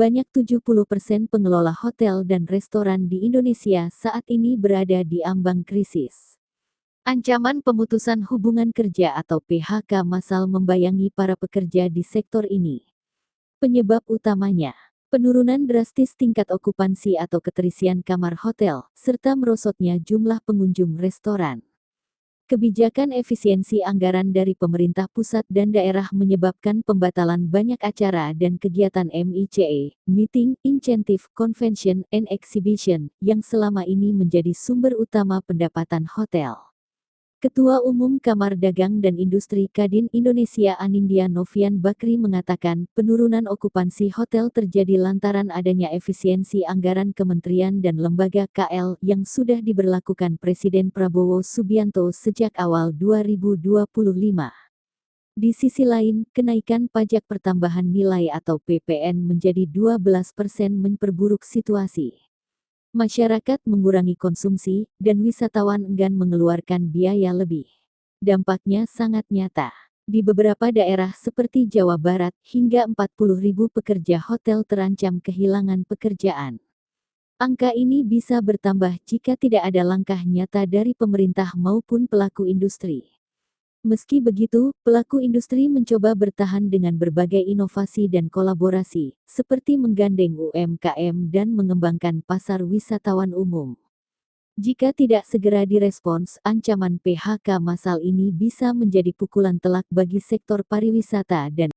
Sebanyak 70% pengelola hotel dan restoran di Indonesia saat ini berada di ambang krisis. Ancaman pemutusan hubungan kerja atau PHK massal membayangi para pekerja di sektor ini. Penyebab utamanya, penurunan drastis tingkat okupansi atau keterisian kamar hotel, serta merosotnya jumlah pengunjung restoran. Kebijakan efisiensi anggaran dari pemerintah pusat dan daerah menyebabkan pembatalan banyak acara dan kegiatan MICE, Meeting, Incentive, Convention, and Exhibition, yang selama ini menjadi sumber utama pendapatan hotel. Ketua Umum Kamar Dagang dan Industri Kadin Indonesia Anindya Novian Bakri mengatakan, penurunan okupansi hotel terjadi lantaran adanya efisiensi anggaran kementerian dan lembaga KL yang sudah diberlakukan Presiden Prabowo Subianto sejak awal 2025. Di sisi lain, kenaikan pajak pertambahan nilai atau PPN menjadi 12% memperburuk situasi. Masyarakat mengurangi konsumsi, dan wisatawan enggan mengeluarkan biaya lebih. Dampaknya sangat nyata. Di beberapa daerah seperti Jawa Barat, hingga 40.000 pekerja hotel terancam kehilangan pekerjaan. Angka ini bisa bertambah jika tidak ada langkah nyata dari pemerintah maupun pelaku industri. Meski begitu, pelaku industri mencoba bertahan dengan berbagai inovasi dan kolaborasi, seperti menggandeng UMKM dan mengembangkan pasar wisatawan umum. Jika tidak segera direspons, ancaman PHK massal ini bisa menjadi pukulan telak bagi sektor pariwisata dan